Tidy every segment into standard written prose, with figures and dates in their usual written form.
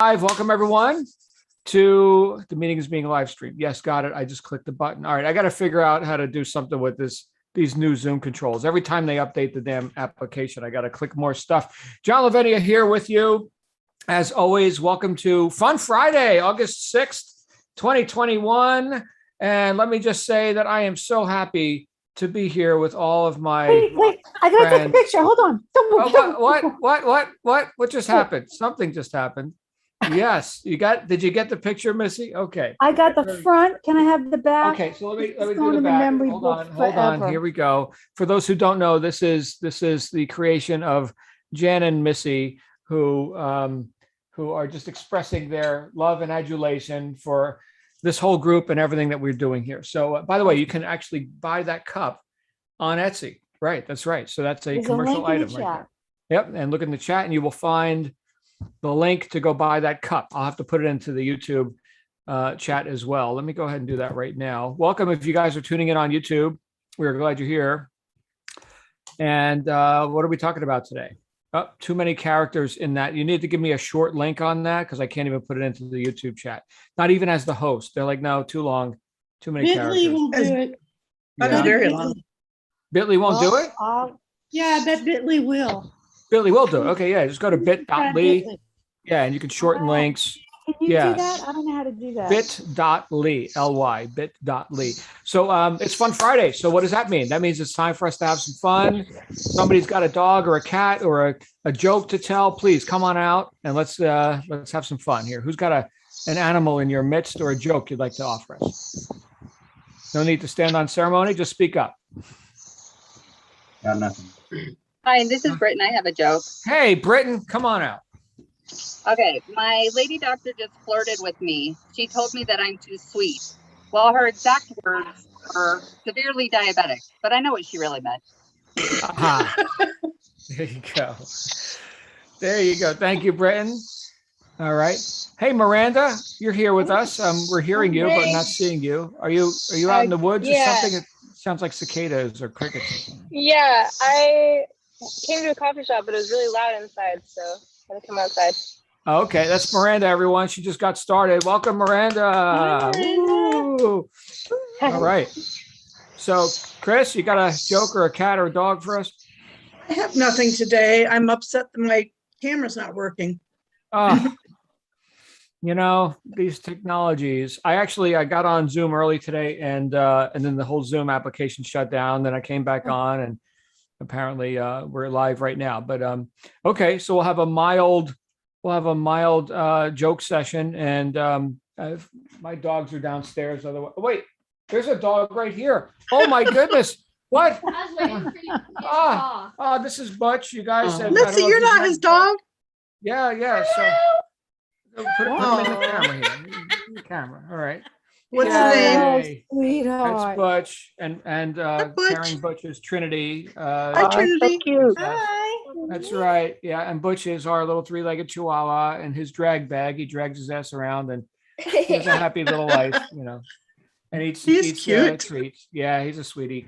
Welcome everyone to the meeting is being live streamed. Yes, got it. I just clicked the button. All right, I got to figure out how to do something with these new Zoom controls. Every time they update the damn application, I got to click more stuff. John Lavinia here with you. As always, welcome to Fun Friday, August 6th, 2021. And let me just say that I am so happy to be here with all of my Wait, I gotta take a picture. Hold on. What just happened? Something just happened. Yes, did you get the picture, Missy? Okay. I got the front. Can I have the back? Okay, so let me do the back. Hold on. Here we go. For those who don't know, this is the creation of Jan and Missy, who are just expressing their love and adulation for this whole group and everything that we're doing here. So, by the way, you can actually buy that cup on Etsy. Right, that's right. So that's a commercial item right there. Yep, and look in the chat, and you will find the link to go buy that cup. I'll have to put it into the YouTube chat as well. Let me go ahead and do that right now. Welcome if you guys are tuning in on YouTube. We're glad you're here. And what are we talking about today? Oh, too many characters in that. You need to give me a short link on that because I can't even put it into the YouTube chat. Not even as the host. They're like, no, too long, too many characters. Bitly will do it. Yeah. Very long. Bitly won't do it? Yeah, I bet Bitly will. Bitly will do it. Okay, yeah, just go to bit.ly. Yeah, and you can shorten links. Can you do that? I don't know how to do that. Bit.ly, L-Y, bit.ly. So it's Fun Friday. So what does that mean? That means it's time for us to have some fun. Somebody's got a dog or a cat or a joke to tell. Please come on out and let's have some fun here. Who's got an animal in your midst or a joke you'd like to offer us? No need to stand on ceremony. Just speak up. Got nothing. Hi, this is Britton. I have a joke. Hey, Britton, come on out. Okay, my lady doctor just flirted with me. She told me that I'm too sweet. Well, her exact words were severely diabetic, but I know what she really meant. There you go. There you go. Thank you, Britton. All right. Hey, Miranda, you're here with us. We're hearing you, but not seeing you. Are you out in the woods or something? It sounds like cicadas or crickets. Yeah, I came to a coffee shop, but it was really loud inside, so I had to come outside. Okay, that's Miranda, everyone. She just got started. Welcome, Miranda. Woo. All right. So, Chris, you got a joke or a cat or a dog for us? I have nothing today. I'm upset that my camera's not working. These technologies. I got on Zoom early today, and then the whole Zoom application shut down. Then I came back on, and apparently we're live right now. But okay, so we'll have a mild joke session, and my dogs are downstairs. Otherwise, wait, there's a dog right here. Oh my goodness. What? This is Butch. You guys said, Missy, you're not his dog? Yeah. So put him in the camera here. In the camera. All right. What's the name? Sweetheart. That's Butch and Butch. carrying Butch is Trinity. Hi, Trinity. Hi. That's right. Yeah, and Butch is our little three-legged Chihuahua, and his drag bag. He drags his ass around, and he has a happy little life, and eats cute. treats. Yeah, he's a sweetie.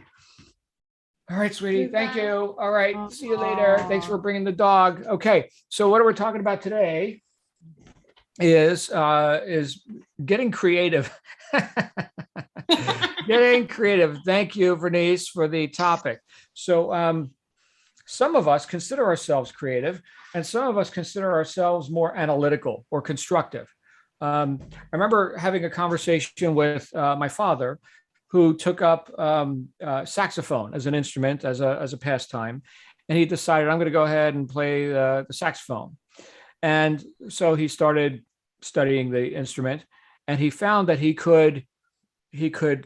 All right, sweetie. Thank you. All right. See you later. Thanks for bringing the dog. Okay. So what are we talking about today is getting creative. Getting creative. Thank you, Vernice, for the topic. So some of us consider ourselves creative, and some of us consider ourselves more analytical or constructive. I remember having a conversation with my father, who took up saxophone as an instrument, as a pastime. And he decided, I'm going to go ahead and play the saxophone. And so he started studying the instrument, and he found that he could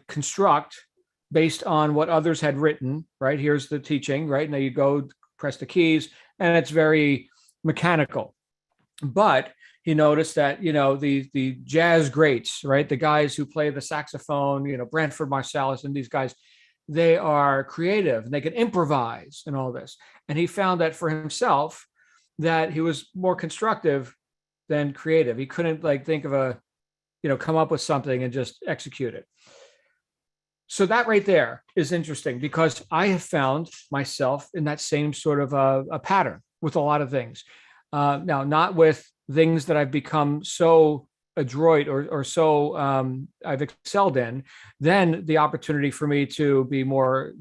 construct based on what others had written, right? Here's the teaching, right? Now you go press the keys, and it's very mechanical. But he noticed that, the jazz greats, right? The guys who play the saxophone, Branford Marsalis and these guys, they are creative and they can improvise and all this. And he found that for himself, that he was more constructive than creative. He couldn't think of come up with something and just execute it. So that right there is interesting, because I have found myself in that same sort of a pattern with a lot of things. Now, not with things that I've become so adroit or so I've excelled in, then the opportunity for me to be more,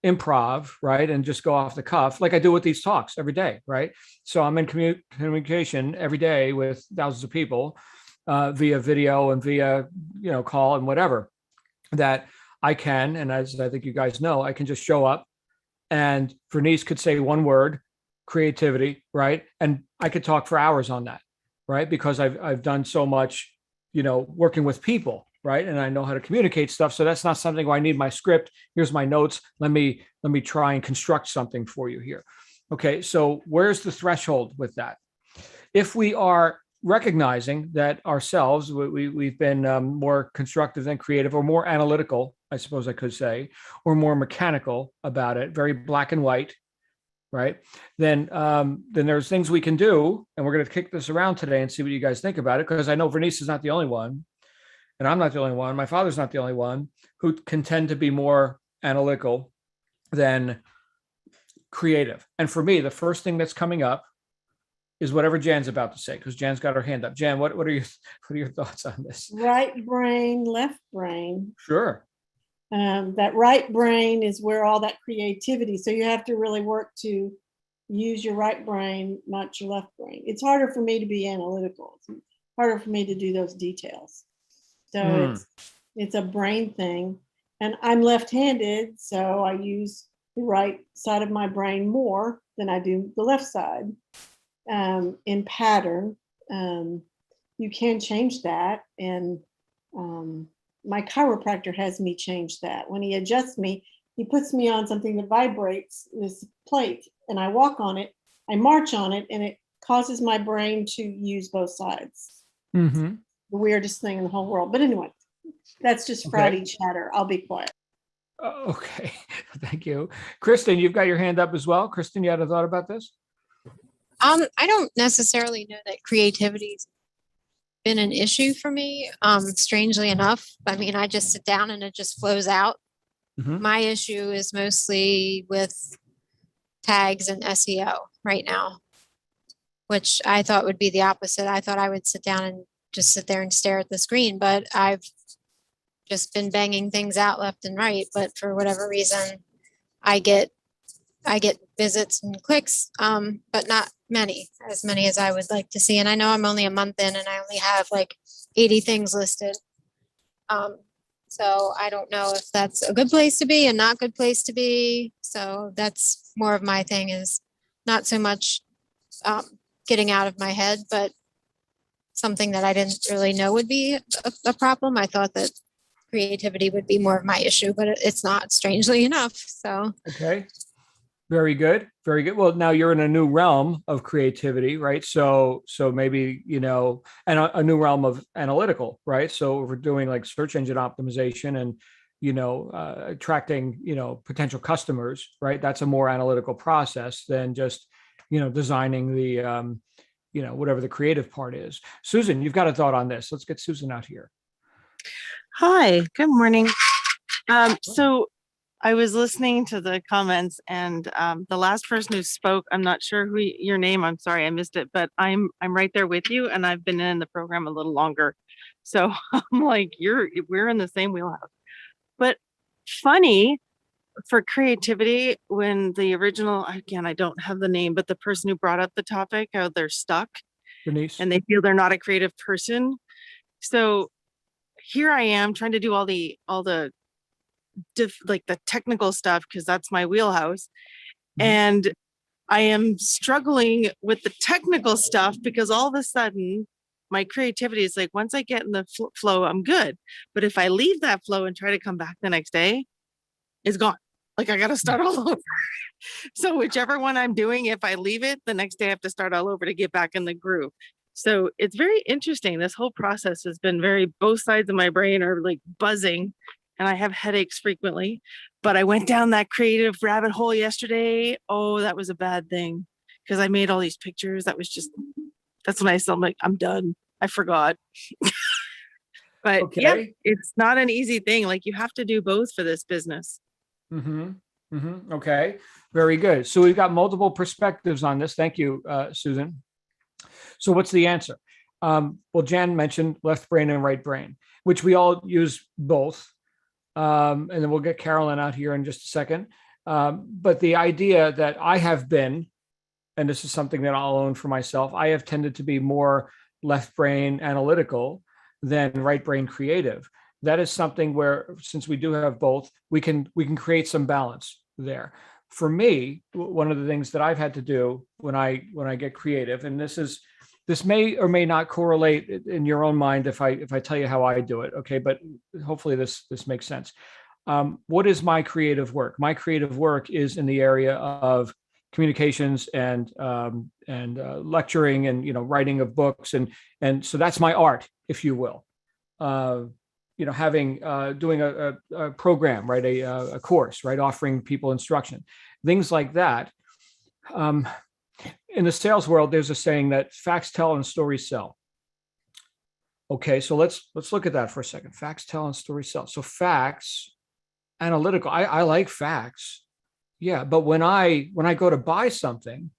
improv, right? And just go off the cuff like I do with these talks every day, right? So I'm in communication every day with thousands of people via video and via, call and whatever, that I can. And as I think you guys know, I can just show up and Vernice could say one word, creativity, right? And I could talk for hours on that, right? Because I've done so much, working with people, right? And I know how to communicate stuff. So that's not something where I need my script. Here's my notes. Let me try and construct something for you here. Okay, so where's the threshold with that? If we are recognizing that ourselves, we've been more constructive than creative, or more analytical, I suppose I could say, or more mechanical about it, very black and white, right? Then there's things we can do, and we're going to kick this around today and see what you guys think about it, because I know Vernice is not the only one, and I'm not the only one. My father's not the only one who can tend to be more analytical than creative. And for me, the first thing that's coming up is whatever Jan's about to say, because Jan's got her hand up. Jan, what are your thoughts on this? Right brain, left brain. Sure. That right brain is where all that creativity. So you have to really work to use your right brain, not your left brain. It's harder for me to be analytical. It's harder for me to do those details. So it's a brain thing. And I'm left-handed, so I use the right side of my brain more than I do the left side. In pattern, you can change that. And my chiropractor has me change that. When he adjusts me, he puts me on something that vibrates, this plate, and I walk on it, I march on it, and it causes my brain to use both sides. Mm-hmm. The weirdest thing in the whole world. But anyway, that's just Friday chatter. I'll be quiet. Okay, thank you. Kristen, you've got your hand up as well. Kristen, you had a thought about this? I don't necessarily know that creativity's been an issue for me. Strangely enough, I mean, I just sit down and it just flows out. Mm-hmm. My issue is mostly with tags and SEO right now, which I thought would be the opposite. I thought I would sit down and just sit there and stare at the screen, but I've just been banging things out left and right. But for whatever reason, I get visits and clicks, but not as many as I would like to see. And I know I'm only a month in and I only have like 80 things listed. So I don't know if that's a good place to be and not good place to be. So that's more of my thing, is not so much getting out of my head, but something that I didn't really know would be a problem. I thought that creativity would be more of my issue, but it's not, strangely enough. So okay. Very good. Very good. Well, now you're in a new realm of creativity, right? So maybe, and a new realm of analytical, right? So we're doing like search engine optimization and, attracting, potential customers, right? That's a more analytical process than just, designing the, whatever the creative part is. Susan, you've got a thought on this. Let's get Susan out here. Hi, good morning. So I was listening to the comments, and the last person who spoke, I'm not sure who your name, I'm sorry, I missed it, but I'm right there with you, and I've been in the program a little longer. So I'm like, we're in the same wheelhouse. But funny, for creativity, when the original, again, I don't have the name, but the person who brought up the topic, how they're stuck Denise. And they feel they're not a creative person. So here I am trying to do all the like the technical stuff, because that's my wheelhouse. Mm-hmm. And I am struggling with the technical stuff because all of a sudden my creativity is like, once I get in the flow, I'm good. But if I leave that flow and try to come back the next day, it's gone. Like I got to start all over. So whichever one I'm doing, if I leave it, the next day I have to start all over to get back in the groove. So it's very interesting. This whole process has been both sides of my brain are like buzzing, and I have headaches frequently. But I went down that creative rabbit hole yesterday. Oh, that was a bad thing, because I made all these pictures. That's when I'm like, I'm done. I forgot. But okay. Yeah, it's not an easy thing. Like you have to do both for this business. Mm-hmm. Mm-hmm. Okay. Very good. So we've got multiple perspectives on this. Thank you, Susan. So what's the answer? Well, Jan mentioned left brain and right brain, which we all use both. And then we'll get Carolyn out here in just a second. But the idea that I have been, and this is something that I'll own for myself, I have tended to be more left brain analytical than right brain creative. That is something where, since we do have both, we can create some balance there. For me, one of the things that I've had to do when I get creative, and this may or may not correlate in your own mind if I tell you how I do it, okay? But hopefully this makes sense. What is my creative work? My creative work is in the area of communications and lecturing and writing of books, and so that's my art, if you will. Having doing a program, right, a course, right, offering people instruction, things like that. In the sales world, there's a saying that facts tell and stories sell. Okay, so let's look at that for a second. Facts tell and stories sell. So facts, analytical. I like facts, yeah. But when I go to buy something,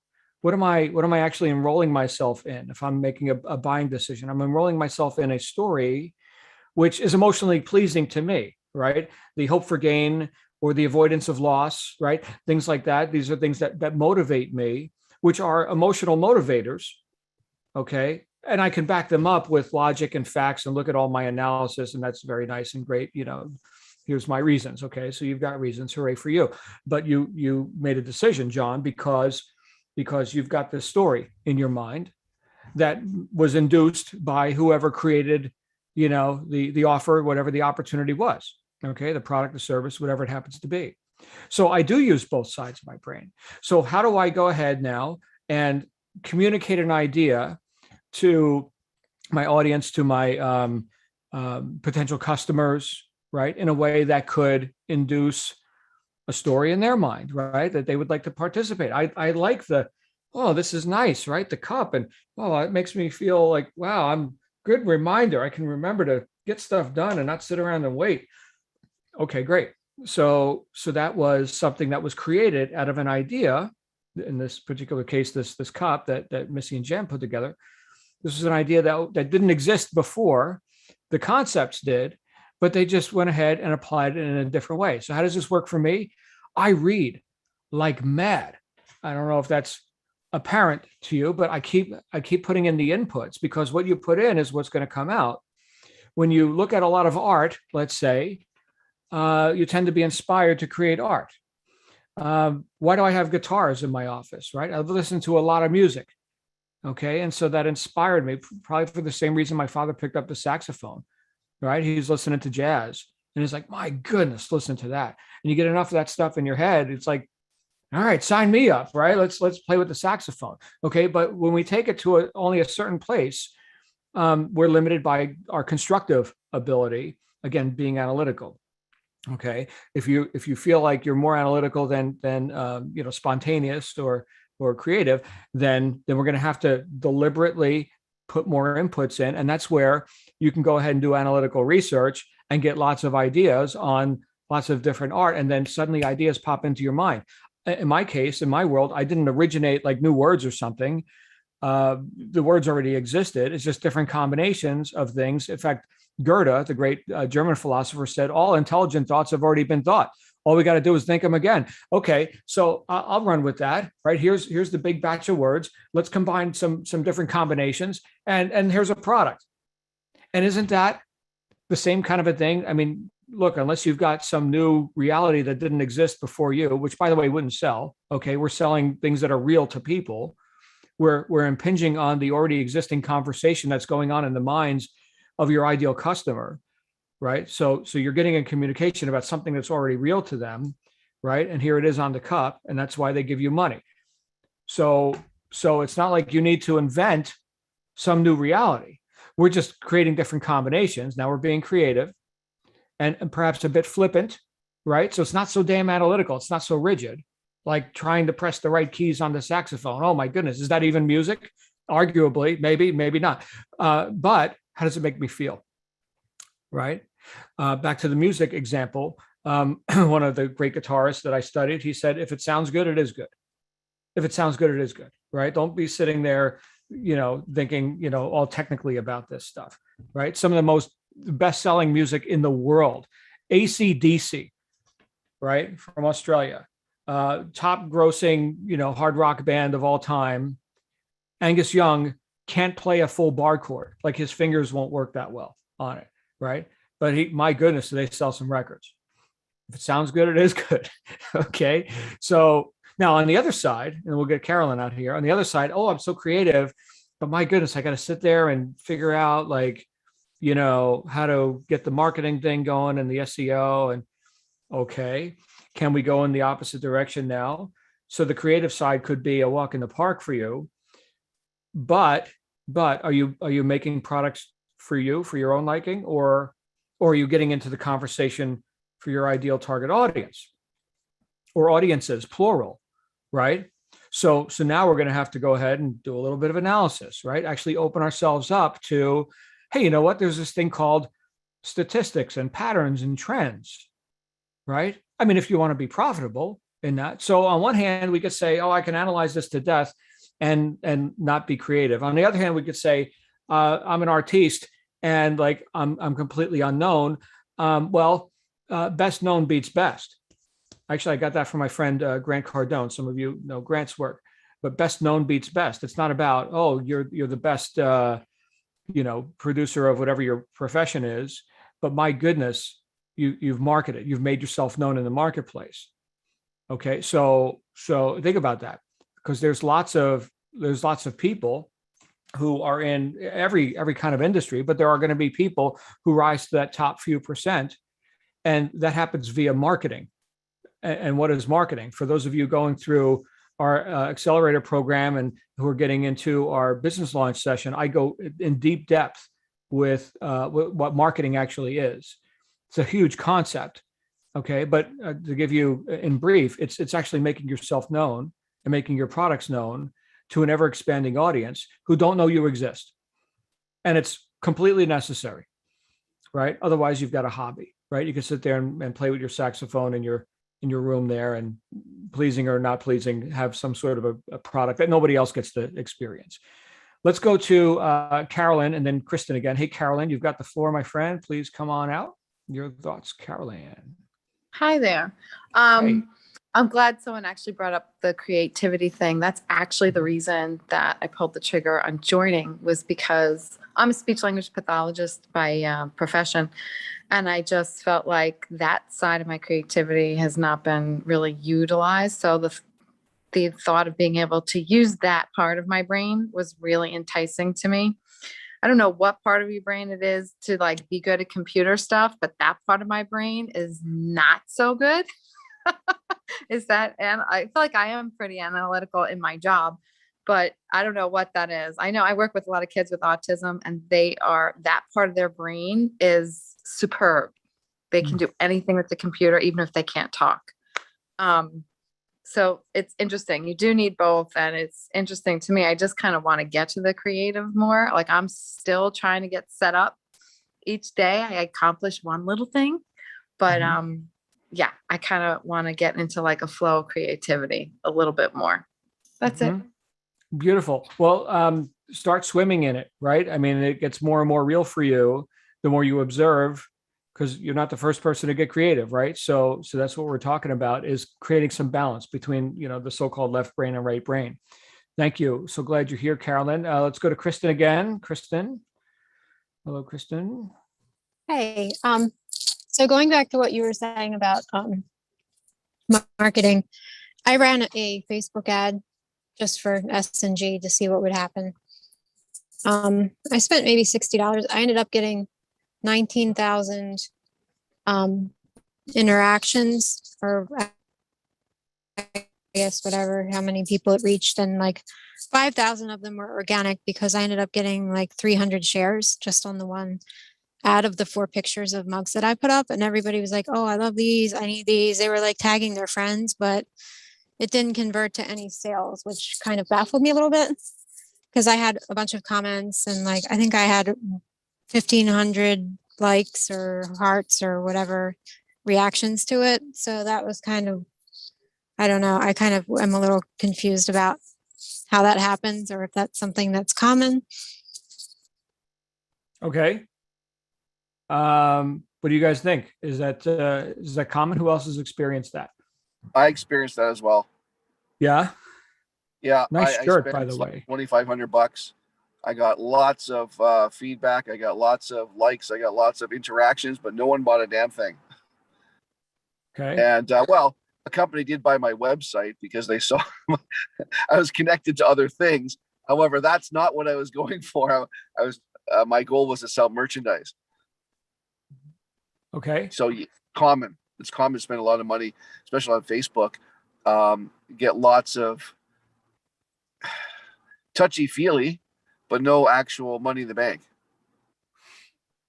what am I actually enrolling myself in? If I'm making a buying decision, I'm enrolling myself in a story which is emotionally pleasing to me, right? The hope for gain or the avoidance of loss, right? Things like that. These are things that motivate me, which are emotional motivators, okay? And I can back them up with logic and facts and look at all my analysis, and that's very nice and great. Here's my reasons, okay? So you've got reasons, hooray for you. But you made a decision, John, because you've got this story in your mind that was induced by whoever created the offer, whatever the opportunity was, okay, the product, the service, whatever it happens to be. So I do use both sides of my brain. So how do I go ahead now and communicate an idea to my audience, to my potential customers, right, in a way that could induce a story in their mind, right, that they would like to participate? I like this is nice, right, the cup, and it makes me feel like, wow, I'm good reminder. I can remember to get stuff done and not sit around and wait. Okay, great. So that was something that was created out of an idea. In this particular case, this cup that Missy and Jan put together. This was an idea that didn't exist before. The concepts did, but they just went ahead and applied it in a different way. So how does this work for me? I read like mad. I don't know if that's apparent to you, but I keep putting in the inputs, because what you put in is what's going to come out. When you look at a lot of art, let's say, you tend to be inspired to create art. Why do I have guitars in my office, right? I've listened to a lot of music, okay? And so that inspired me, probably for the same reason my father picked up the saxophone, right? He's listening to jazz, and he's like, my goodness, listen to that. And you get enough of that stuff in your head, it's like, all right, sign me up, right? Let's play with the saxophone, okay? But when we take it to only a certain place, we're limited by our constructive ability, again, being analytical. Okay, if you feel like you're more analytical than spontaneous or creative, then we're going to have to deliberately put more inputs in, and that's where you can go ahead and do analytical research and get lots of ideas on lots of different art, and then suddenly ideas pop into your mind. In my case, in my world, I didn't originate like new words or something. The words already existed. It's just different combinations of things. In fact, Goethe, the great German philosopher, said, all intelligent thoughts have already been thought. All we got to do is think them again. Okay, so I'll run with that, right? Here's the big batch of words. Let's combine some different combinations, and here's a product. And isn't that the same kind of a thing? I mean, look, unless you've got some new reality that didn't exist before you, which, by the way, wouldn't sell. Okay, we're selling things that are real to people. We're impinging on the already existing conversation that's going on in the minds of your ideal customer, right? So you're getting a communication about something that's already real to them, right? And here it is on the cup, and that's why they give you money. So it's not like you need to invent some new reality. We're just creating different combinations. Now we're being creative and perhaps a bit flippant, right? So it's not so damn analytical. It's not so rigid, like trying to press the right keys on the saxophone. Oh my goodness, is that even music? Arguably, maybe not. But how does it make me feel, right? Back to the music example. One of the great guitarists that I studied, he said, if it sounds good, it is good. If it sounds good, it is good, right? Don't be sitting there thinking, all technically about this stuff, right? Some of the most best-selling music in the world, AC/DC, right, from Australia, top grossing, hard rock band of all time. Angus Young can't play a full bar chord. Like his fingers won't work that well on it, right? But my goodness, do they sell some records. If it sounds good, it is good. Okay. So now on the other side, and we'll get Carolyn out here, on the other side, oh, I'm so creative, but my goodness, I got to sit there and figure out how to get the marketing thing going and the SEO. And okay, can we go in the opposite direction now? So the creative side could be a walk in the park for you, but are you making products for you, for your own liking, or are you getting into the conversation for your ideal target audience or audiences, plural, right? So now we're going to have to go ahead and do a little bit of analysis, right? Actually open ourselves up to, hey, you know what? There's this thing called statistics and patterns and trends, right? I mean, if you want to be profitable in that. So on one hand, we could say, oh, I can analyze this to death and not be creative. On the other hand, we could say, I'm an artiste and I'm completely unknown. Best known beats best. Actually, I got that from my friend Grant Cardone. Some of you know Grant's work, but best known beats best. It's not about, oh, you're the best producer of whatever your profession is, but my goodness, you've marketed, you've made yourself known in the marketplace. Okay, so think about that, because there's lots of people who are in every kind of industry, but there are going to be people who rise to that top few percent, and that happens via marketing. And what is marketing? For those of you going through our accelerator program and who are getting into our business launch session, I go in deep depth with what marketing actually is. It's a huge concept, okay? But to give you in brief, it's actually making yourself known and making your products known to an ever-expanding audience who don't know you exist. And it's completely necessary, right? Otherwise, you've got a hobby, right? You can sit there and play with your saxophone in your room there, and pleasing or not pleasing, have some sort of a product that nobody else gets to experience. Let's go to Carolyn and then Kristen again. Hey, Carolyn, you've got the floor, my friend. Please come on out. Your thoughts, Carolyn. Hi there. Hey. I'm glad someone actually brought up the creativity thing. That's actually the reason that I pulled the trigger on joining, was because I'm a speech language pathologist by profession. And I just felt like that side of my creativity has not been really utilized. So the thought of being able to use that part of my brain was really enticing to me. I don't know what part of your brain it is to be good at computer stuff, but that part of my brain is not so good. And I feel like I am pretty analytical in my job, but I don't know what that is. I know I work with a lot of kids with autism, and that part of their brain is superb. They can do anything with the computer, even if they can't talk. So it's interesting. You do need both. And it's interesting to me. I just kind of want to get to the creative more. I'm still trying to get set up each day. I accomplish one little thing, but, yeah, I kind of want to get into a flow of creativity a little bit more. That's it. Beautiful. Well, start swimming in it, right? I mean, it gets more and more real for you the more you observe, because you're not the first person to get creative, right? So that's what we're talking about, is creating some balance between, the so-called left brain and right brain. Thank you. So glad you're here, Carolyn. Let's go to Kristen again. Kristen. Hello, Kristen. Hey, so going back to what you were saying about marketing, I ran a Facebook ad just for S&G to see what would happen. I spent maybe $60. I ended up getting 19,000 interactions, or I guess how many people it reached, and 5,000 of them were organic, because I ended up getting 300 shares just on the one ad of the 4 pictures of mugs that I put up, and everybody was like, oh, I love these, I need these. They were tagging their friends, but it didn't convert to any sales, which kind of baffled me a little bit, because I had a bunch of comments, and I think I had 1,500 likes or hearts or whatever reactions to it. So that was kind of, I don't know, I kind of am a little confused about how that happens or if that's something that's common. Okay. What do you guys think? Is that common? Who else has experienced that? I experienced that as well. Yeah. Yeah. Nice I shirt, spent by the like way. $2,500. I got lots of feedback. I got lots of likes. I got lots of interactions, but no one bought a damn thing. Okay. And well, a company did buy my website because they saw I was connected to other things. However, that's not what I was going for. I was my goal was to sell merchandise. Okay. So common. It's common to spend a lot of money, especially on Facebook. Get lots of touchy-feely, but no actual money in the bank.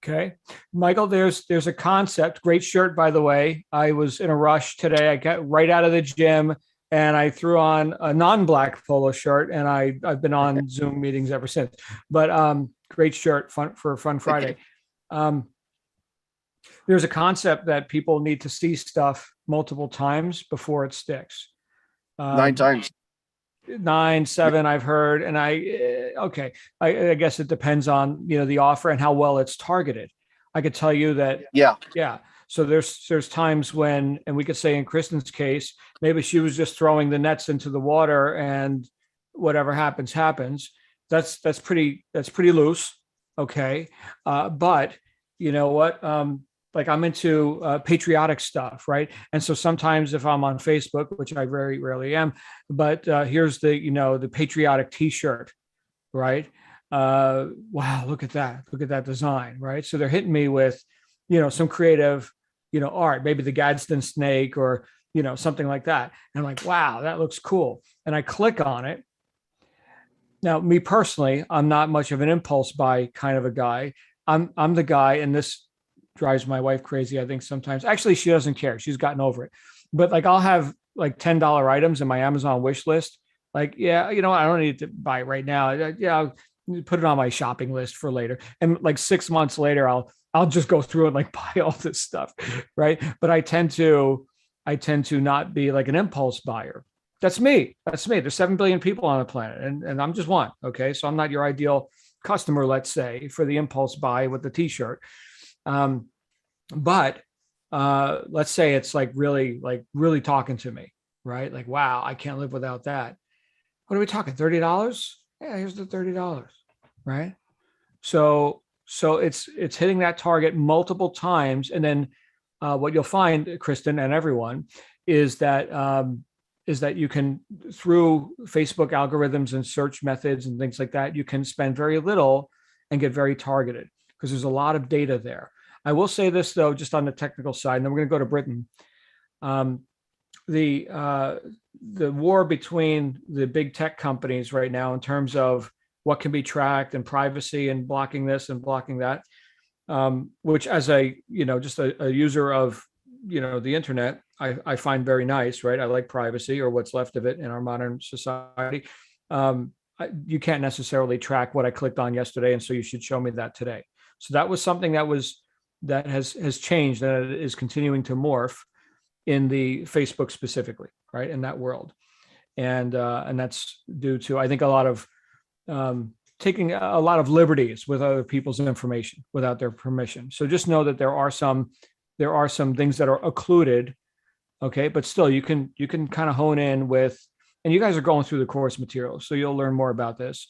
Okay. Michael, there's a concept. Great shirt, by the way. I was in a rush today. I got right out of the gym and I threw on a non-black polo shirt, and I've been on Zoom meetings ever since. But great shirt, fun for Fun Friday. There's a concept that people need to see stuff multiple times before it sticks. 9 times. 9, 7, I've heard. And I guess it depends on, the offer and how well it's targeted. I could tell you that. Yeah. So there's times when, and we could say in Kristen's case, maybe she was just throwing the nets into the water and whatever happens. That's pretty loose. Okay. But you know what? Like I'm into patriotic stuff, right? And so sometimes if I'm on Facebook, which I very rarely am, but here's the patriotic T-shirt, right? Wow, look at that design, right? So they're hitting me with, some creative, art, maybe the Gadsden snake or something like that. And I'm like, wow, that looks cool. And I click on it. Now, me personally, I'm not much of an impulse buy kind of a guy. I'm the guy, and this drives my wife crazy, I think sometimes. Actually, she doesn't care. She's gotten over it. But like I'll have like $10 items in my Amazon wish list. Like, yeah, I don't need to buy it right now. Yeah, I'll put it on my shopping list for later. And like 6 months later, I'll just go through and like buy all this stuff, right? But I tend to not be like an impulse buyer. That's me. There's 7 billion people on the planet, and I'm just one. Okay, so I'm not your ideal customer, let's say, for the impulse buy with the T-shirt. But let's say it's like really talking to me, right? Like, wow, I can't live without that. What are we talking? $30? Yeah, here's the $30, right? So it's hitting that target multiple times. And then what you'll find, Kristen and everyone, is that you can, through Facebook algorithms and search methods and things like that, you can spend very little and get very targeted because there's a lot of data there. I will say this though, just on the technical side, and then we're going to go to Britain. The war between the big tech companies right now in terms of what can be tracked and privacy and blocking this and blocking that, which as just a user of, the internet, I find very nice, right? I like privacy, or what's left of it in our modern society. You can't necessarily track what I clicked on yesterday, and so you should show me that today. So that was something that has changed, and it is continuing to morph in the Facebook specifically, right, in that world. And that's due to, I think, a lot of taking a lot of liberties with other people's information without their permission. So just know that there are some things that are occluded, okay, but still you can kind of hone in with, and you guys are going through the course material, so you'll learn more about this.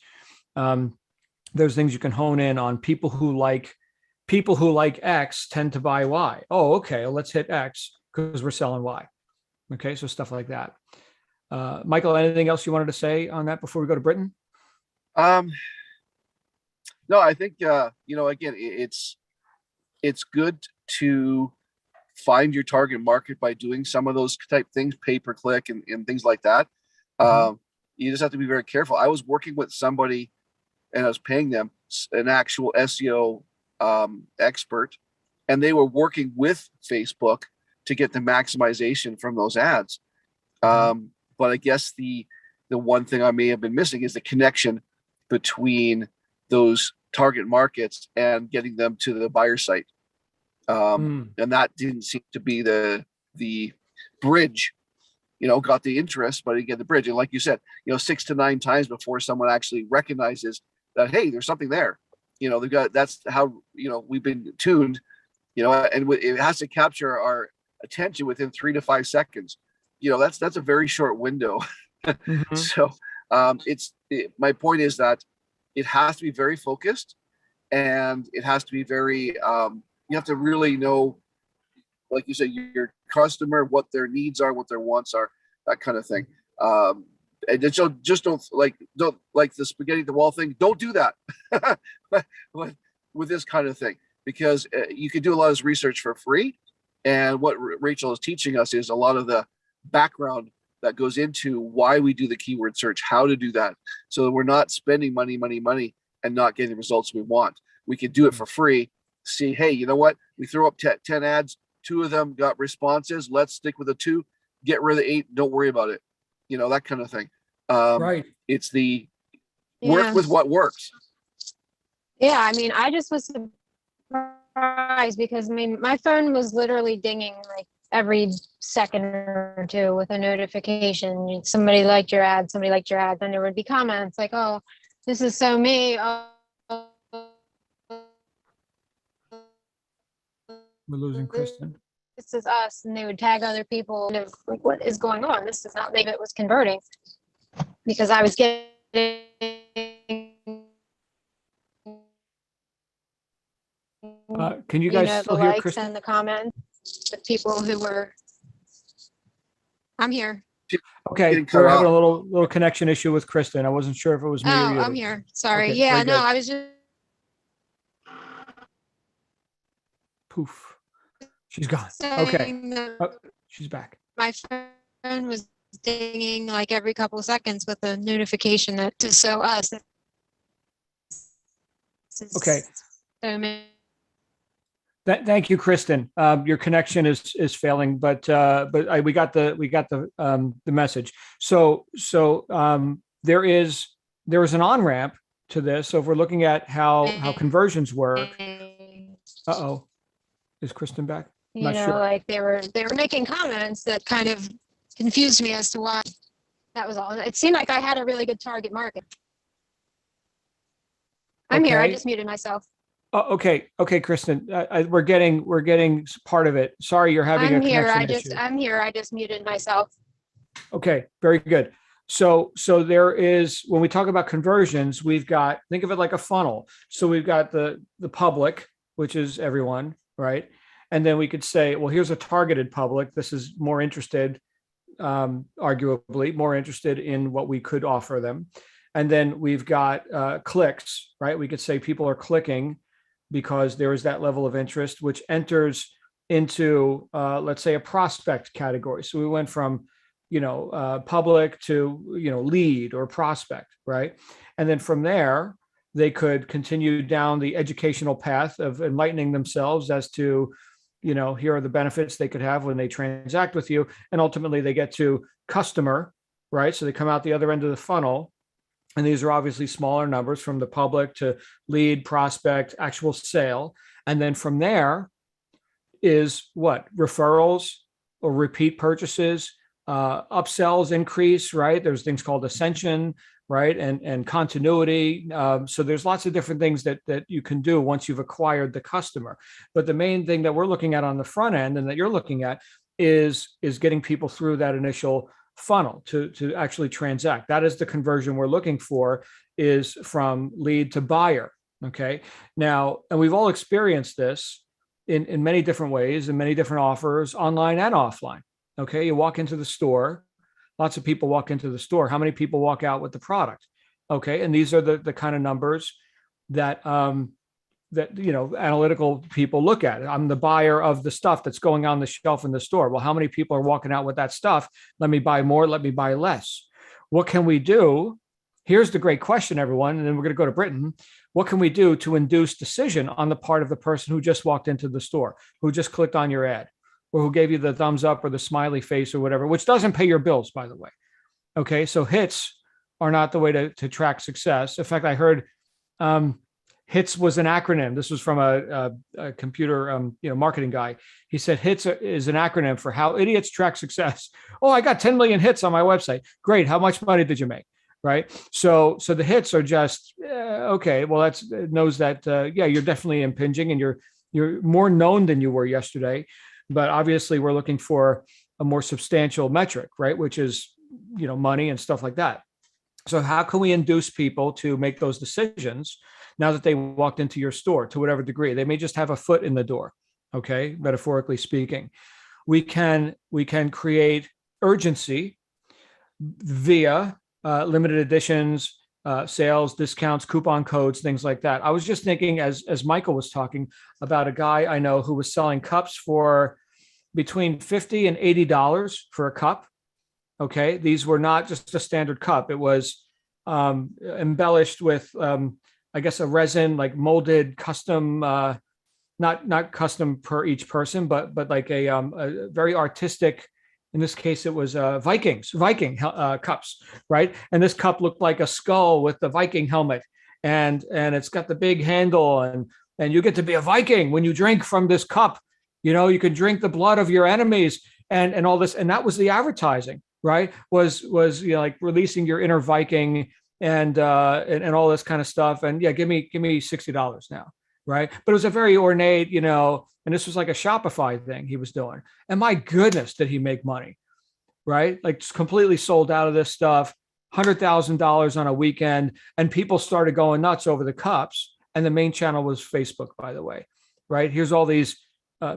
There's things you can hone in on. People who like X tend to buy Y. Oh, okay, well, let's hit X because we're selling Y. Okay, so stuff like that. Michael, anything else you wanted to say on that before we go to Britain? No, I think again, it's good to find your target market by doing some of those type things, pay-per-click and things like that. You just have to be very careful. I was working with somebody and I was paying them, an actual SEO expert, and they were working with Facebook to get the maximization from those ads. But I guess the one thing I may have been missing is the connection between those target markets and getting them to the buyer site. And that didn't seem to be the bridge got the interest, but didn't get the bridge. And like you said, 6 to 9 times before someone actually recognizes that, hey, there's something there. That's how, we've been tuned, and it has to capture our attention within 3 to 5 seconds. That's a very short window. Mhm. So my point is that it has to be very focused, and it has to be very, you have to really know, like you said, your customer, what their needs are, what their wants are, that kind of thing. And just don't like the spaghetti at the wall thing. Don't do that with this kind of thing, because you can do a lot of this research for free. And what Rachel is teaching us is a lot of the background that goes into why we do the keyword search, how to do that, so that we're not spending money and not getting the results we want. We can do it for free. See, hey, you know what? We throw up 10 ads, 2 of them got responses. Let's stick with the 2, get rid of the 8. Don't worry about it. That kind of thing. Right. It's the work Yeah. with what works. Yeah, I mean, I just was surprised because my phone was literally dinging like every second or two with a notification. Somebody liked your ad, somebody liked your ad. Then there would be comments like, oh, this is so me. Oh, We're losing Kristen. this is us. And they would tag other people. And it was like, what is going on? This is not maybe it was converting because I was getting Can you guys the still hear likes Kristen? and the comments, the people who were. I'm here. Okay, Getting cut we're having a off. little connection issue with Kristen. I wasn't sure if it was me or Oh, you. I'm here. Sorry. Okay, Yeah, very no, good. I was just Poof. She's gone. Okay, saying that she's back. my phone was dinging like every couple of seconds with a notification that to show us. Okay. So many. Thank you, Kristen. Your connection is failing, but we got the message. So there is an on-ramp to this. So if we're looking at how conversions work. Uh-oh. Is Kristen back? You know, like they were making comments that kind of confused me as to why. That was all. It seemed like I had a really good target market. I'm here. I Okay. just muted myself. Oh, okay, Kristen. We're getting part of it. Sorry, you're having a I'm here. connection issue. I'm here. I just muted myself. Okay, very good. So there is, when we talk about conversions, we've got, think of it like a funnel. So we've got the public, which is everyone, right? And then we could say, well, here's a targeted public. This is more interested, arguably more interested in what we could offer them. And then we've got clicks, right? We could say people are clicking because there is that level of interest, which enters into, let's say, a prospect category. So we went from, public to, lead or prospect, right? And then from there, they could continue down the educational path of enlightening themselves as to, here are the benefits they could have when they transact with you. And ultimately they get to customer, right? So they come out the other end of the funnel. And these are obviously smaller numbers from the public to lead, prospect, actual sale. And then from there is what? Referrals or repeat purchases, upsells increase, right? There's things called ascension, right? And continuity. So there's lots of different things that you can do once you've acquired the customer. But the main thing that we're looking at on the front end and that you're looking at is getting people through that initial funnel to actually transact. That is the conversion we're looking for, is from lead to buyer. Okay. Now, and we've all experienced this in many different ways and many different offers, online and offline. Okay. You walk into the store, lots of people walk into the store. How many people walk out with the product? Okay. And these are the kind of numbers that, analytical people look at. I'm the buyer of the stuff that's going on the shelf in the store. Well, how many people are walking out with that stuff? Let me buy more. Let me buy less. What can we do? Here's the great question, everyone. And then we're going to go to Britain. What can we do to induce decision on the part of the person who just walked into the store, who just clicked on your ad, or who gave you the thumbs up or the smiley face or whatever, which doesn't pay your bills, by the way. Okay. So hits are not the way to track success. In fact, I heard, HITS was an acronym. This was from a computer, marketing guy. He said HITS is an acronym for how idiots track success. Oh, I got 10 million hits on my website. Great. How much money did you make? Right. So the hits are just, okay, well, it knows that, you're definitely impinging and you're more known than you were yesterday. But obviously we're looking for a more substantial metric, right? Which is, money and stuff like that. So how can we induce people to make those decisions now that they walked into your store to whatever degree? They may just have a foot in the door, okay, metaphorically speaking. We can create urgency via limited editions, sales, discounts, coupon codes, things like that. I was just thinking as Michael was talking about a guy I know who was selling cups for between $50 and $80 for a cup. Okay, these were not just a standard cup. It was embellished with, I guess, a resin, like molded custom, not custom per each person, but like a very artistic. In this case, it was Viking cups, right? And this cup looked like a skull with the Viking helmet, and it's got the big handle, and you get to be a Viking when you drink from this cup. You can drink the blood of your enemies, and all this, and that was the advertising. Right, was like releasing your inner Viking and all this kind of stuff, and give me $60 now, right? But it was a very ornate, and this was like a Shopify thing he was doing, and my goodness, did he make money, right? Like just completely sold out of this stuff, $100,000 on a weekend, and people started going nuts over the cups, and the main channel was Facebook, by the way, right? Here's all these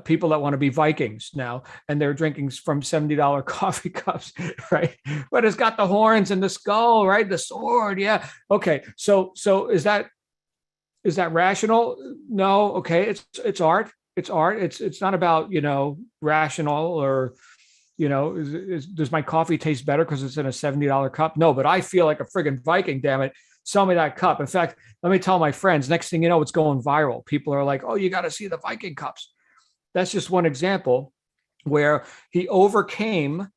people that want to be Vikings now, and they're drinking from $70 coffee cups, right? But it's got the horns and the skull, right? The sword, yeah. Okay, so is that rational? No. Okay, it's art. It's art. It's not about rational or does my coffee taste better because it's in a $70 cup? No, but I feel like a friggin' Viking. Damn it. Sell me that cup. In fact, let me tell my friends, next thing you know, it's going viral. People are like, oh, you got to see the Viking cups. That's just one example where he overcame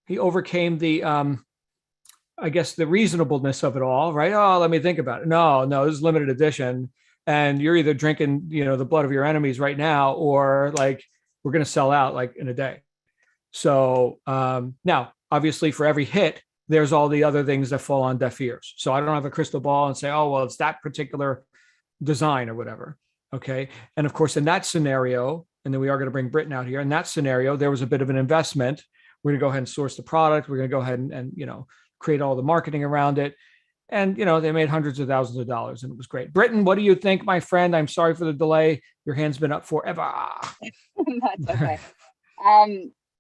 the, I guess, the reasonableness of it all, right? Oh, let me think about it. No, this is limited edition. And you're either drinking, the blood of your enemies right now, or like, we're going to sell out like in a day. So now, obviously for every hit, there's all the other things that fall on deaf ears. So I don't have a crystal ball and say, oh, well, it's that particular design or whatever. Okay. And of course, in that scenario, and then we are going to bring Britton out here. In that scenario, there was a bit of an investment. We're going to go ahead and source the product. We're going to go ahead and create all the marketing around it. And, they made hundreds of thousands of dollars, and it was great. Britton, what do you think, my friend? I'm sorry for the delay. Your hand's been up forever. That's okay.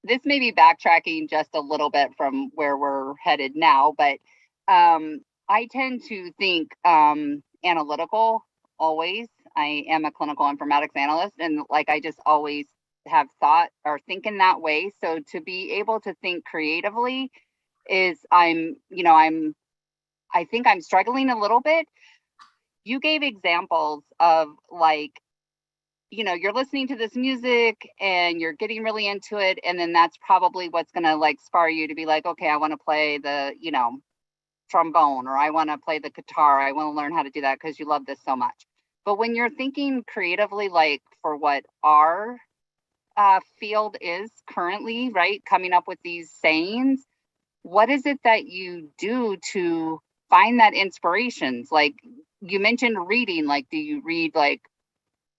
This may be backtracking just a little bit from where we're headed now, but I tend to think analytical always. I am a clinical informatics analyst, and like I just always have thought or think in that way. So to be able to think creatively is I think I'm struggling a little bit. You gave examples of like, you're listening to this music and you're getting really into it, and then that's probably what's going to like spur you to be like, okay, I want to play the, trombone, or I want to play the guitar. I want to learn how to do that because you love this so much. But when you're thinking creatively, like for what our field is currently, right, coming up with these sayings, what is it that you do to find that inspirations? Like you mentioned reading, like do you read, like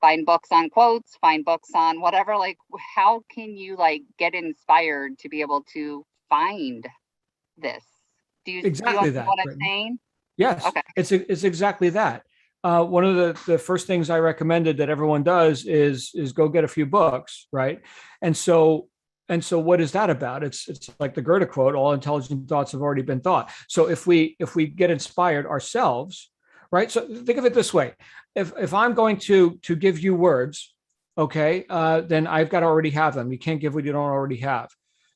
find books on quotes, find books on whatever? Like how can you like get inspired to be able to find this? Do you exactly know what I'm saying? Yes, okay. It's exactly that. One of the first things I recommended that everyone does is go get a few books, right? And so what is that about? It's like the Goethe quote, all intelligent thoughts have already been thought. So if we get inspired ourselves, right? So think of it this way. If I'm going to give you words, okay, then I've got to already have them. You can't give what you don't already have.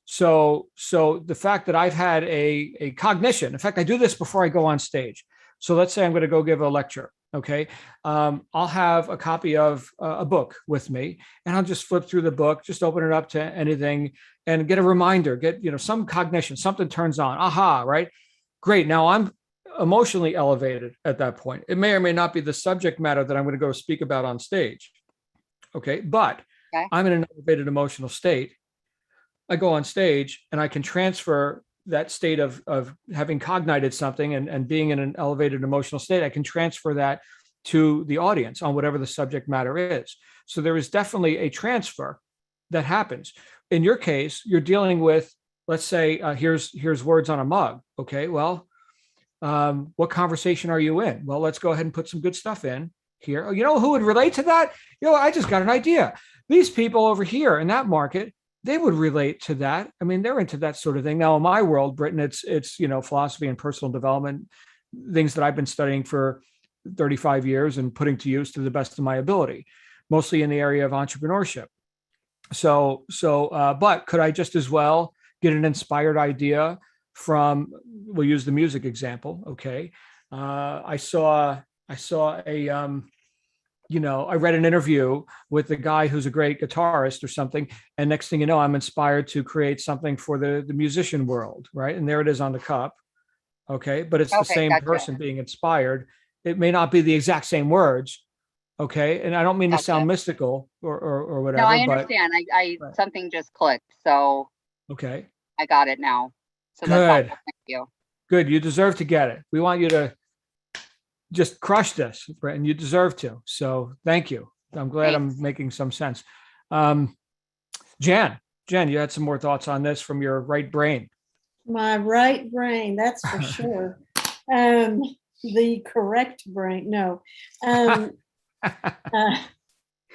So the fact that I've had a cognition, in fact, I do this before I go on stage. So let's say I'm going to go give a lecture. Okay. I'll have a copy of a book with me, and I'll just flip through the book, just open it up to anything and get a reminder, get, some cognition, something turns on. Aha. Right. Great. Now I'm emotionally elevated at that point. It may or may not be the subject matter that I'm going to go speak about on stage. Okay. But I'm in an elevated emotional state. I go on stage and I can transfer that state of having cognited something and being in an elevated emotional state. I can transfer that to the audience on whatever the subject matter is. So there is definitely a transfer that happens. In your case, you're dealing with, let's say, here's words on a mug. Okay, well, what conversation are you in? Well, let's go ahead and put some good stuff in here. Oh, you know who would relate to that? I just got an idea. These people over here in that market, they would relate to that. I mean, they're into that sort of thing. Now, in my world, Britton, it's philosophy and personal development, things that I've been studying for 35 years and putting to use to the best of my ability, mostly in the area of entrepreneurship. But could I just as well get an inspired idea from, we'll use the music example. Okay. I saw a, I read an interview with the guy who's a great guitarist or something. And next thing you know, I'm inspired to create something for the musician world. Right. And there it is on the cup. Okay. But it's the same person being inspired. It may not be the exact same words. Okay. And I don't mean to sound mystical or whatever. No, I understand. I something just clicked. So okay. I got it now. So good. That's helpful. Thank you. Good. You deserve to get it. We want you to just crush this, and you deserve to. So thank you. I'm glad I'm making some sense. Jan, you had some more thoughts on this from your right brain. My right brain, that's for sure. The correct brain, no. Well,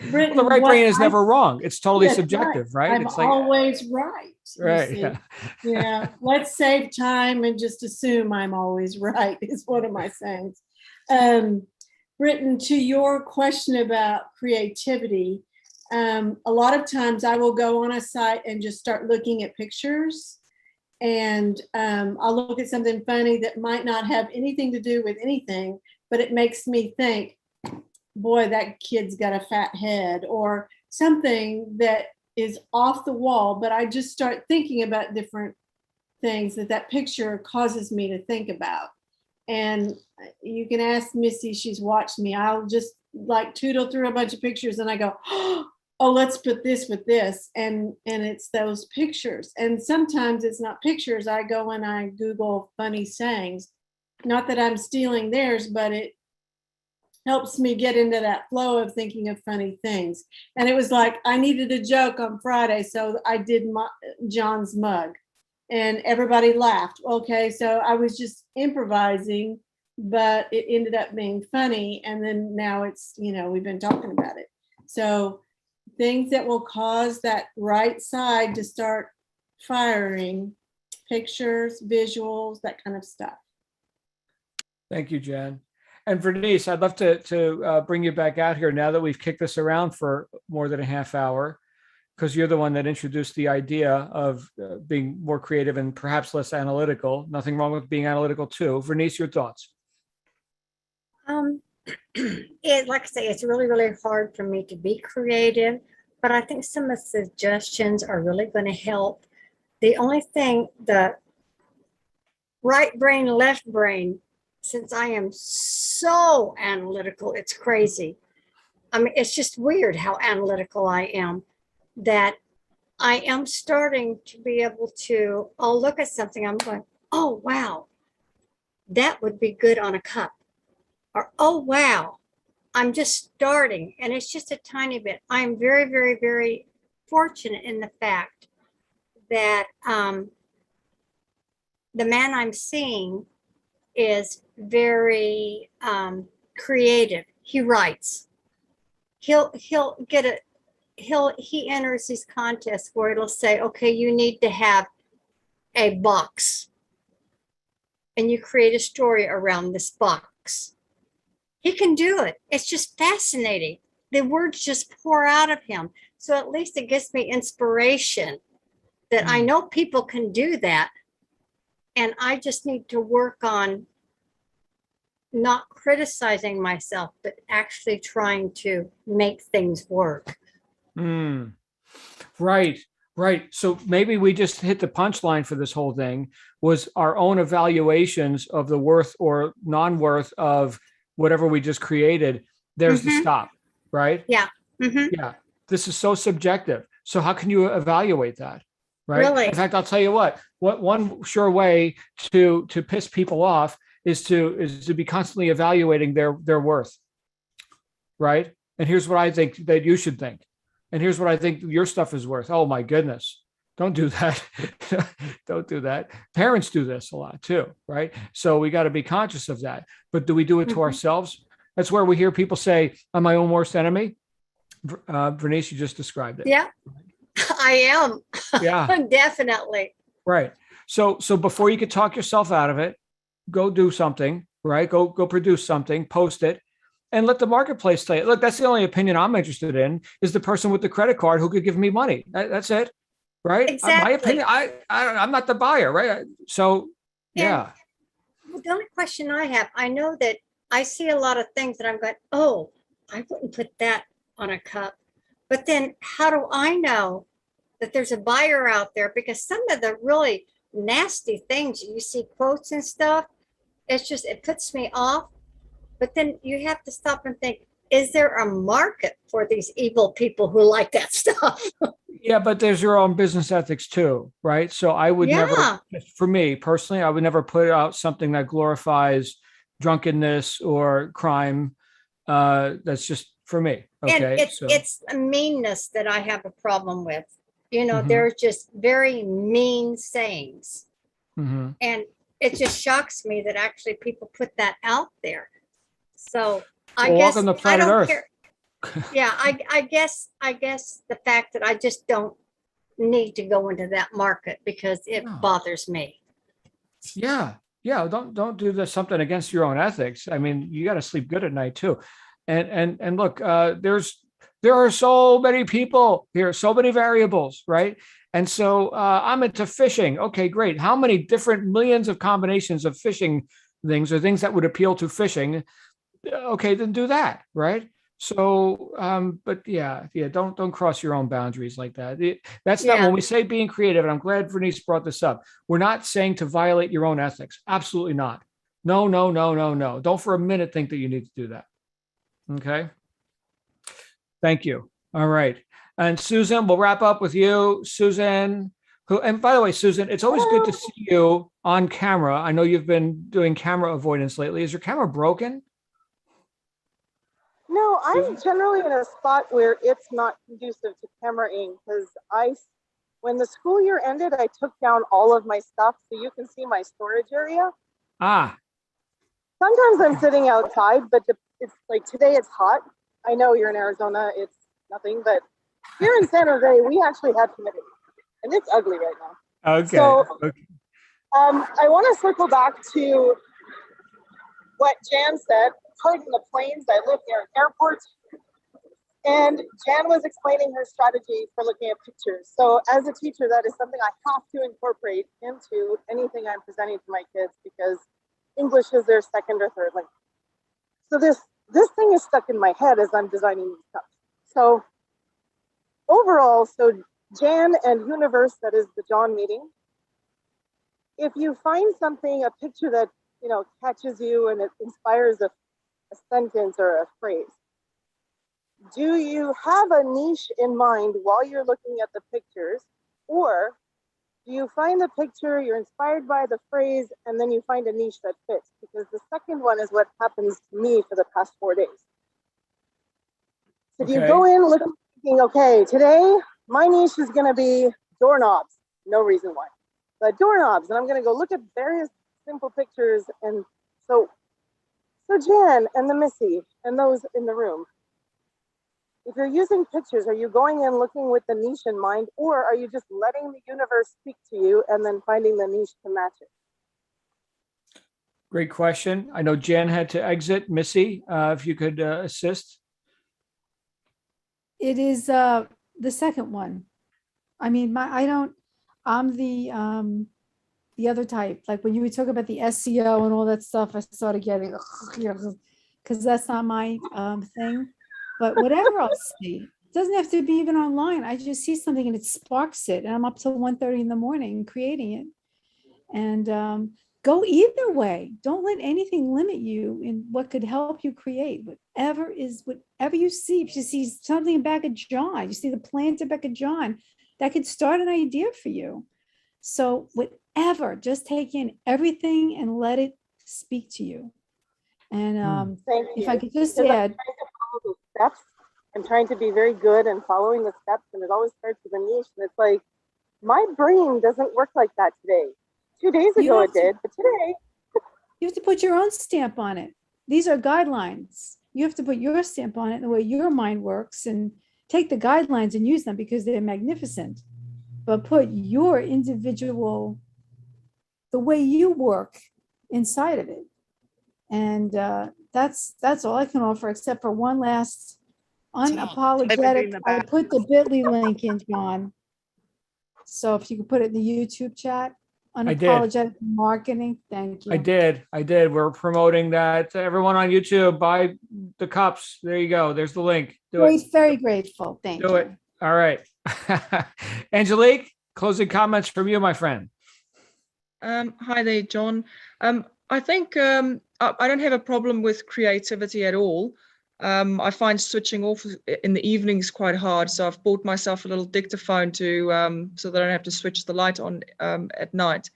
the right brain is never wrong. It's totally subjective, right? I'm it's always right. Right. Yeah. Let's save time and just assume I'm always right is one of my sayings. Britton, to your question about creativity, a lot of times I will go on a site and just start looking at pictures, and I'll look at something funny that might not have anything to do with anything, but it makes me think, boy, that kid's got a fat head, or something that is off the wall, but I just start thinking about different things that picture causes me to think about. And you can ask Missy, she's watched me. I'll just like tootle through a bunch of pictures and I go, oh, let's put this with this. And it's those pictures. And sometimes it's not pictures. I go and I Google funny sayings. Not that I'm stealing theirs, but it helps me get into that flow of thinking of funny things. And it was like, I needed a joke on Friday, so I did John's mug. And everybody laughed. Okay, so I was just improvising, but it ended up being funny. And then now it's, we've been talking about it. So things that will cause that right side to start firing, pictures, visuals, that kind of stuff. Thank you, Jen. And Vernice, I'd love to bring you back out here now that we've kicked this around for more than a half hour, because you're the one that introduced the idea of being more creative and perhaps less analytical. Nothing wrong with being analytical too. Vernice, your thoughts? Like I say, it's really, really hard for me to be creative, but I think some of the suggestions are really going to help. The only thing, the right brain, left brain, since I am so analytical, it's crazy. I mean, it's just weird how analytical I am, that I am starting to be able to, I'll look at something, I'm going, oh, wow, that would be good on a cup. Or, oh, wow, I'm just starting. And it's just a tiny bit. I'm very, very, very fortunate in the fact that the man I'm seeing is very creative. He writes. He enters these contests where it'll say, okay, you need to have a box, and you create a story around this box. He can do it. It's just fascinating. The words just pour out of him. So at least it gives me inspiration that I know people can do that. And I just need to work on not criticizing myself, but actually trying to make things work. Right. Right. So maybe we just hit the punchline for this whole thing was our own evaluations of the worth or non-worth of whatever we just created. There's the stop, right? Yeah. Mhm. Yeah. This is so subjective. So how can you evaluate that? Right. Really? In fact, I'll tell you what one sure way to piss people off is to be constantly evaluating their worth. Right. And here's what I think that you should think. And here's what I think your stuff is worth. Oh my goodness. Don't do that. Don't do that. Parents do this a lot too, right? So we got to be conscious of that. But do we do it to ourselves? That's where we hear people say, I'm my own worst enemy. Vernice, you just described it. Yeah, I am. Yeah. Definitely. Right. So before you could talk yourself out of it, go do something, right? Go produce something, post it, and let the marketplace tell you, look, that's the only opinion I'm interested in is the person with the credit card who could give me money. That's it. Right. Exactly. My opinion, I'm not the buyer. Right. So, yeah. The only question I have, I know that I see a lot of things that I'm going, oh, I wouldn't put that on a cup. But then how do I know that there's a buyer out there? Because some of the really nasty things you see quotes and stuff, it puts me off. But then you have to stop and think, is there a market for these evil people who like that stuff? Yeah, but there's your own business ethics too, right? So I would never, for me personally, I would never put out something that glorifies drunkenness or crime. That's just for me. Okay. And it's a meanness that I have a problem with. You know, Mhm. there's just very mean sayings. Mhm. And it just shocks me that actually people put that out there. So I Well, guess welcome to I planet don't Earth. care. Yeah, I guess the fact that I just don't need to go into that market because it bothers me. Yeah. Yeah. Don't do this something against your own ethics. I mean, you got to sleep good at night too. And look, there are so many people here, so many variables, right? And so I'm into fishing. Okay, great. How many different millions of combinations of fishing things or things that would appeal to fishing? Okay, then do that, right? So, but yeah, don't cross your own boundaries like that. That's not when we say being creative, and I'm glad Vernice brought this up. We're not saying to violate your own ethics. Absolutely not. No. Don't for a minute think that you need to do that. Okay. Thank you. All right. And Susan, we'll wrap up with you. Susan, and by the way, Susan, it's always good to see you on camera. I know you've been doing camera avoidance lately. Is your camera broken? No, I'm generally in a spot where it's not conducive to cameraing because when the school year ended, I took down all of my stuff so you can see my storage area. Ah. Sometimes I'm sitting outside, but it's like today it's hot. I know you're in Arizona, it's nothing, but here in San Jose, we actually have humidity and it's ugly right now. Okay. So, okay. I want to circle back to what Jan said. Pardon the planes, I live near an airport. And Jan was explaining her strategy for looking at pictures. So as a teacher, that is something I have to incorporate into anything I'm presenting to my kids because English is their second or third language. So this thing is stuck in my head as I'm designing these stuff. So overall, Jan and Universe, that is the John meeting. If you find something, a picture that, catches you and it inspires a sentence or a phrase, do you have a niche in mind while you're looking at the pictures? Or do you find the picture, you're inspired by the phrase, and then you find a niche that fits? Because the second one is what happens to me for the past 4 days. So you go in looking, thinking, okay, today my niche is going to be doorknobs. No reason why. But doorknobs, and I'm going to go look at various simple pictures. And so Jan and the Missy and those in the room, if you're using pictures, are you going in looking with the niche in mind, or are you just letting the universe speak to you and then finding the niche to match it? Great question. I know Jan had to exit. Missy, if you could assist. It is the second one. I mean, I'm the other type. Like when you would talk about the SEO and all that stuff, I started getting, because that's not my thing. But whatever else, see, doesn't have to be even online. I just see something and it sparks it, and I'm up till 1:30 in the morning creating it. And go either way. Don't let anything limit you in what could help you create. Whatever you see. If you see something back at John, you see the plant back at John, that could start an idea for you. So whatever, just take in everything and let it speak to you. And Thank if you. I could just Because I'm add, trying to follow the steps. I'm trying to be very good and following the steps, and it always starts with a niche. And it's like, my brain doesn't work like that today. 2 days You ago have it to- did, but today, you have to put your own stamp on it. These are guidelines. You have to put your stamp on it, the way your mind works, and take the guidelines and use them because they're magnificent. But put your individual, the way you work inside of it. And that's all I can offer, except for one last unapologetic. I put the bit.ly link in, John. So if you could put it in the YouTube chat, I did. unapologetic marketing. Thank you. I did. We're promoting that. Everyone on YouTube, buy the cups. There you go. There's the link. Do it. Very grateful. Thank Do you. it. All right. Angelique, closing comments from you, my friend. Hi there, John. I think I don't have a problem with creativity at all. I find switching off in the evenings quite hard, so I've bought myself a little dictaphone to so that I don't have to switch the light on at night.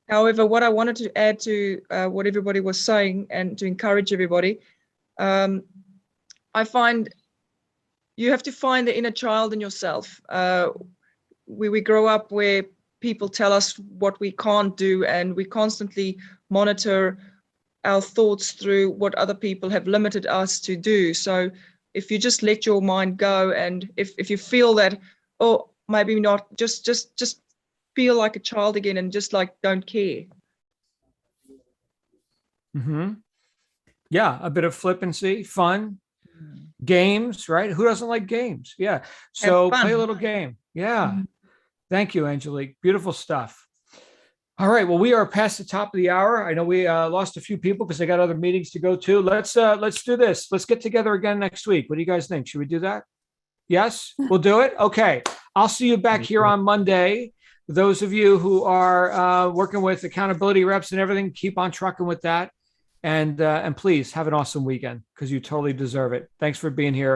However, what I wanted to add to what everybody was saying and to encourage everybody, I find you have to find the inner child in yourself. We grow up where people tell us what we can't do, and we constantly monitor our thoughts through what other people have limited us to do. So if you just let your mind go, and if you feel that, oh, maybe not, just feel like a child again and just like don't care. Mm-hmm. Yeah, a bit of flippancy, fun, games, right? Who doesn't like games? Yeah. So fun. play a little game. Yeah. Thank you, Angelique. Beautiful stuff. All right. Well, we are past the top of the hour. I know we lost a few people because they got other meetings to go to. Let's do this. Let's get together again next week. What do you guys think? Should we do that? Yes, we'll do it. Okay. I'll see you back here on Monday. Those of you who are working with accountability reps and everything, keep on trucking with that. And please have an awesome weekend because you totally deserve it. Thanks for being here.